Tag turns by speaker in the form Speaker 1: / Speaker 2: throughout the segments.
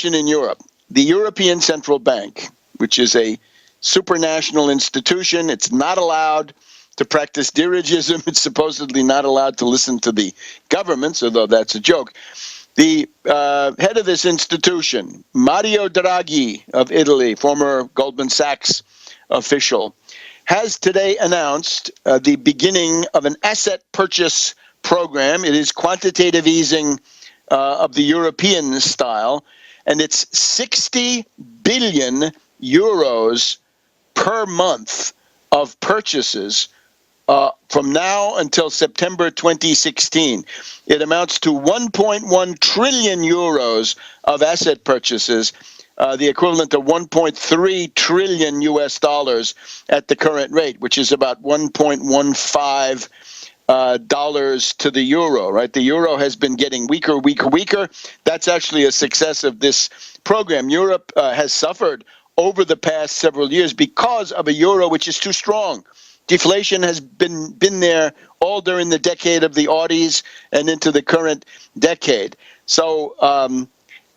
Speaker 1: in Europe. The European Central Bank, which is a supranational institution, it's not allowed to practice dirigism. It's supposedly not allowed to listen to the governments, although that's a joke. The head of this institution, Mario Draghi of Italy, former Goldman Sachs official, has today announced the beginning of an asset purchase program. It is quantitative easing of the European style, and it's 60 billion euros per month of purchases from now until September 2016. It amounts to 1.1 trillion euros of asset purchases, the equivalent of 1.3 trillion US dollars at the current rate, which is about 1.15 dollars to the euro, right? The euro has been getting weaker. That's actually a success of this program. Europe has suffered over the past several years because of a euro which is too strong. Deflation has been there all during the decade of the Audis and into the current decade. So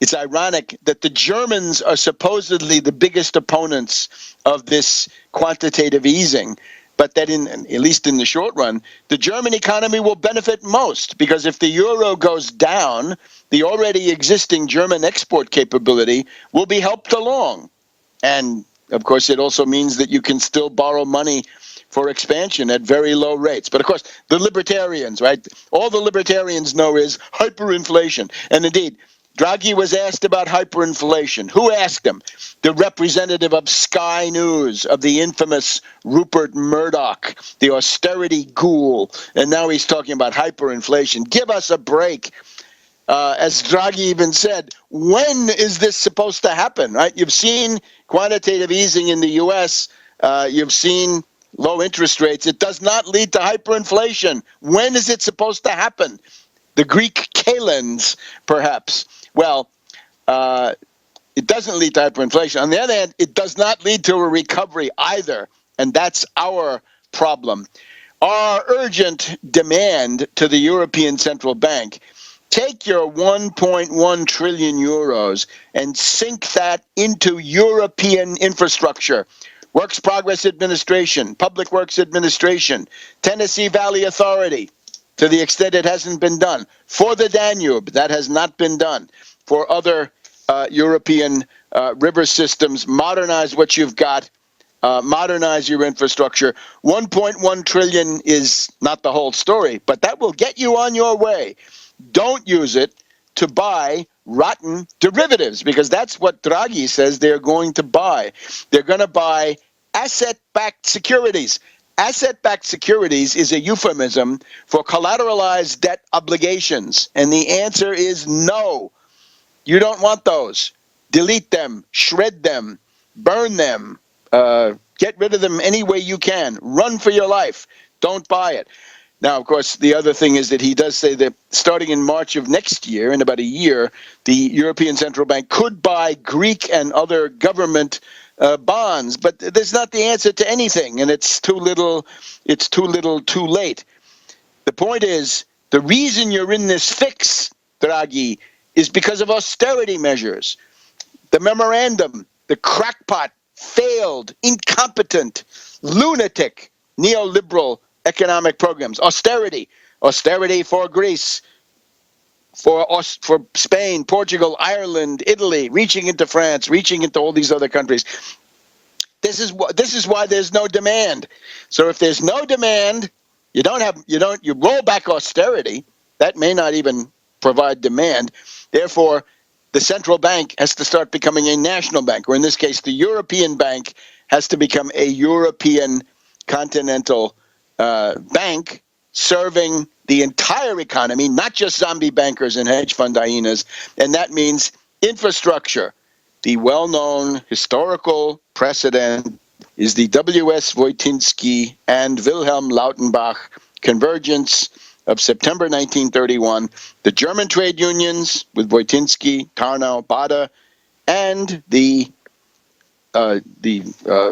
Speaker 1: it's ironic that the Germans are supposedly the biggest opponents of this quantitative easing, but that at least in the short run, the German economy will benefit most, because if the euro goes down, the already existing German export capability will be helped along. And, of course, it also means that you can still borrow money for expansion at very low rates. But, of course, the libertarians, right? All the libertarians know is hyperinflation. And, indeed, Draghi was asked about hyperinflation. Who asked him? The representative of Sky News, of the infamous Rupert Murdoch, the austerity ghoul. And now he's talking about hyperinflation. Give us a break. As Draghi even said, when is this supposed to happen, right? You've seen quantitative easing in the U.S. You've seen low interest rates. It does not lead to hyperinflation. When is it supposed to happen? The Greek kalends, perhaps. Well, it doesn't lead to hyperinflation. On the other hand, it does not lead to a recovery either, and that's our problem. Our urgent demand to the European Central Bank: take your 1.1 trillion euros and sink that into European infrastructure. Works Progress Administration, Public Works Administration, Tennessee Valley Authority, to the extent it hasn't been done. For the Danube, that has not been done. For other European river systems, modernize what you've got, modernize your infrastructure. 1.1 trillion is not the whole story, but that will get you on your way. Don't use it to buy rotten derivatives, because that's what Draghi says they're going to buy. They're going to buy asset-backed securities. Asset-backed securities is a euphemism for collateralized debt obligations, and the answer is no. You don't want those. Delete them, shred them, burn them, get rid of them any way you can. Run for your life. Don't buy it. Now, of course, the other thing is that he does say that starting in March of next year, in about a year, the European Central Bank could buy Greek and other government bonds, but that's not the answer to anything, and it's too little, too late. The point is, the reason you're in this fix, Draghi, is because of austerity measures. The memorandum, the crackpot, failed, incompetent, lunatic, neoliberal economic programs. Austerity for Greece, for Spain, Portugal, Ireland, Italy, reaching into France, reaching into all these other countries. This is why there's no demand. So if there's no demand, you roll back austerity. That may not even provide demand. Therefore, the central bank has to start becoming a national bank, or in this case, the European bank has to become a European continental bank serving the entire economy, not just zombie bankers and hedge fund hyenas. And that means infrastructure. The well-known historical precedent is the W.S. Wojtyński and Wilhelm Lautenbach convergence of September 1931, the German trade unions with Wojtyński, Tarnow, Bada, and the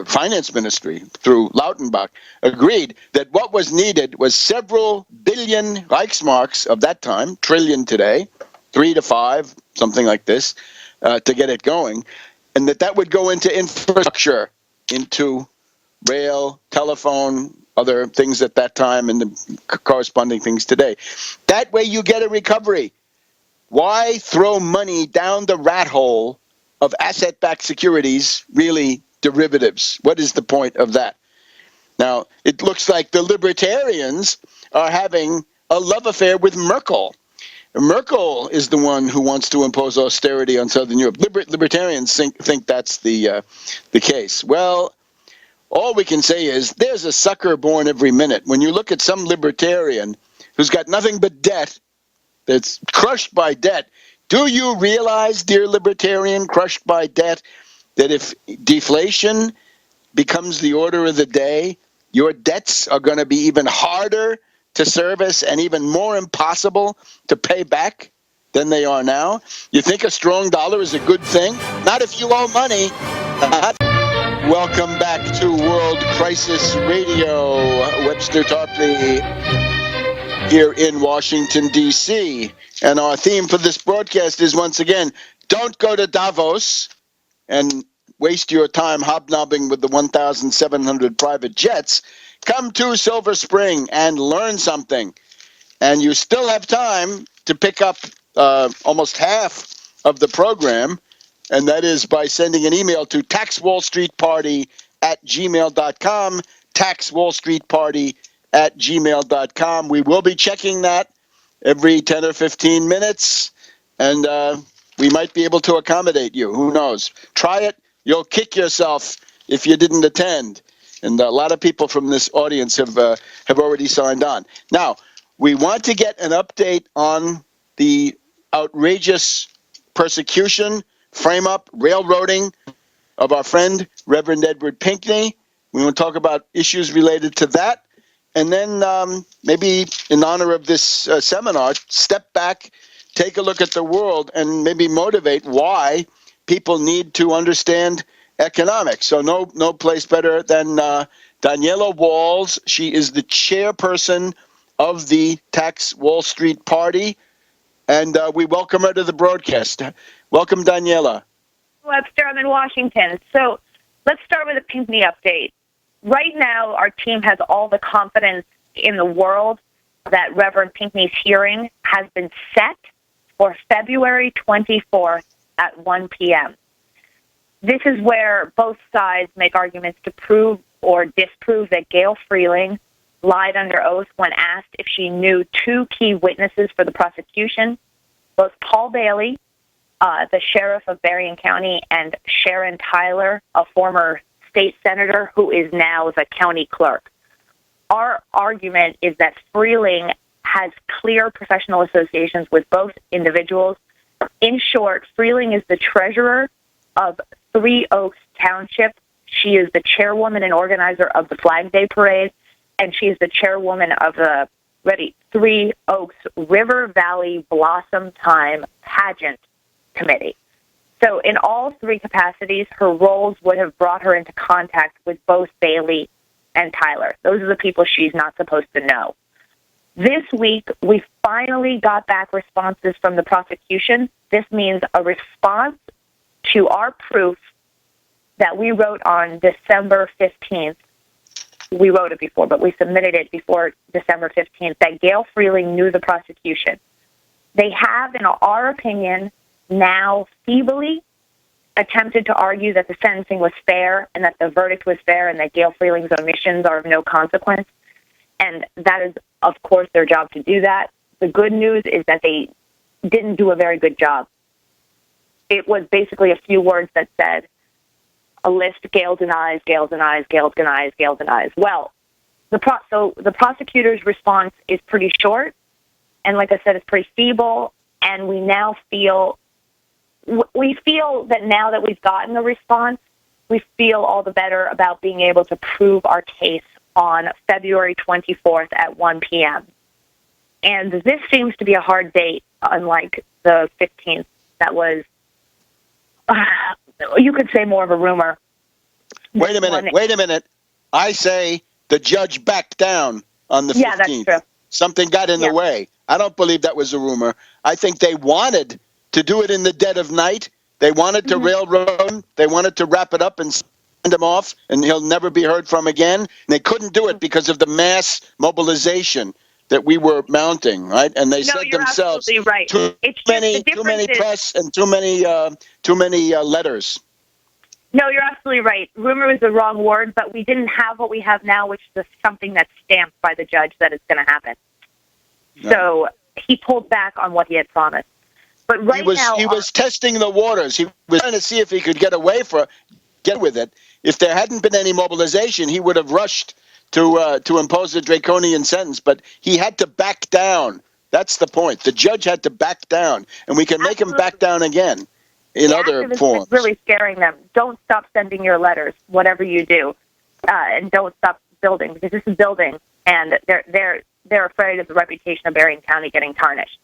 Speaker 1: finance ministry through Lautenbach agreed that what was needed was several billion Reichsmarks of that time, trillion today, 3 to 5, something like this, to get it going, and that would go into infrastructure, into rail, telephone, other things at that time, and the corresponding things today. That way you get a recovery. Why throw money down the rat hole of asset-backed securities, really derivatives? What is the point of that? Now, it looks like the libertarians are having a love affair with Merkel. Merkel is the one who wants to impose austerity on Southern Europe. Libertarians think that's the case. Well, all we can say is there's a sucker born every minute. When you look at some libertarian who's got nothing but debt, that's crushed by debt, do you realize, dear libertarian, crushed by debt, that if deflation becomes the order of the day, your debts are going to be even harder to service and even more impossible to pay back than they are now? You think a strong dollar is a good thing? Not if you owe money. Welcome back to World Crisis Radio. Webster Tarpley here in Washington, D.C. And our theme for this broadcast is, once again, don't go to Davos and waste your time hobnobbing with the 1,700 private jets. Come to Silver Spring and learn something. And you still have time to pick up almost half of the program, and that is by sending an email to taxwallstreetparty@gmail.com, taxwallstreetparty@gmail.com. We will be checking that every 10 or 15 minutes, and we might be able to accommodate you. Who knows? Try it. You'll kick yourself if you didn't attend. And a lot of people from this audience have already signed on. Now, we want to get an update on the outrageous persecution, frame-up, railroading of our friend, Reverend Edward Pinkney. We want to talk about issues related to that. And then maybe in honor of this seminar, step back, take a look at the world, and maybe motivate why people need to understand economics. So no place better than Daniela Walls. She is the chairperson of the Tax Wall Street Party, and we welcome her to the broadcast. Welcome, Daniela.
Speaker 2: Webster, I'm in Washington. So let's start with a Pinkney update. Right now, our team has all the confidence in the world that Reverend Pinkney's hearing has been set for February 24th at 1 p.m. This is where both sides make arguments to prove or disprove that Gail Freeling lied under oath when asked if she knew two key witnesses for the prosecution, both Paul Bailey, the sheriff of Berrien County, and Sharon Tyler, a former state senator who is now the county clerk. Our argument is that Freeling has clear professional associations with both individuals. In short, Freeling is the treasurer of Three Oaks Township. She is the chairwoman and organizer of the Flag Day Parade, and she is the chairwoman of the Three Oaks River Valley Blossom Time Pageant Committee. So in all three capacities, her roles would have brought her into contact with both Bailey and Tyler. Those are the people she's not supposed to know. This week, we finally got back responses from the prosecution. This means a response to our proof that we wrote on December 15th. We wrote it before, but we submitted it before December 15th, that Gail Freeling knew the prosecution. They have, in our opinion, now feebly attempted to argue that the sentencing was fair and that the verdict was fair and that Gail Freeling's omissions are of no consequence. And that is, of course, their job to do that. The good news is that they didn't do a very good job. It was basically a few words that said, a list, Gail denies, Gail denies, Gail denies, Gail denies. Well, so the prosecutor's response is pretty short, and like I said, it's pretty feeble, and we feel that now that we've gotten the response, we feel all the better about being able to prove our case on February 24th at 1 p.m. And this seems to be a hard date, unlike the 15th. That was, you could say, more of a rumor.
Speaker 1: Wait a minute. I say the judge backed down on the 15th.
Speaker 2: Yeah, that's true.
Speaker 1: Something got in the way. I don't believe that was a rumor. I think they wanted to do it in the dead of night They wanted to railroad him. They wanted to wrap it up and send him off, and he'll never be heard from again. And they couldn't do it because of the mass mobilization that we were mounting, right? And they said
Speaker 2: you're
Speaker 1: themselves,
Speaker 2: absolutely right.
Speaker 1: too many press and too many letters.
Speaker 2: No, you're absolutely right. Rumor is the wrong word, but we didn't have what we have now, which is something that's stamped by the judge that it's going to happen. No. So he pulled back on what he had promised. But he was
Speaker 1: testing the waters. He was trying to see if he could get with it. If there hadn't been any mobilization, he would have rushed to impose a draconian sentence. But he had to back down. That's the point. The judge had to back down, and we can make him back down again in other forms.
Speaker 2: Really scaring them. Don't stop sending your letters, whatever you do, and don't stop building, because this is building, and they're afraid of the reputation of Berrien County getting tarnished.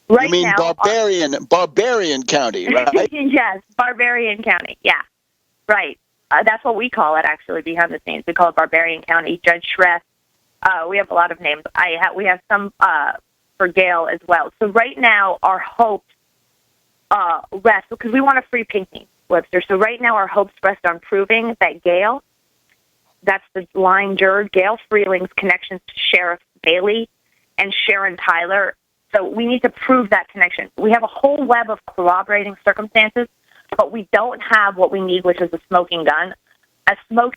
Speaker 1: You mean Barbarian County, right?
Speaker 2: Yes, Barbarian County. Yeah, right. That's what we call it, actually, behind the scenes. We call it Barbarian County. Judge Schreth. We have a lot of names. We have some for Gail as well. So right now, our hopes rest, because we want to free Pinckney, Webster. So right now, our hopes rest on proving that Gail, that's the lying juror, Gail Freeling's connections to Sheriff Bailey and Sharon Tyler. So we need to prove that connection. We have a whole web of corroborating circumstances, but we don't have what we need, which is a smoking gun. A smoking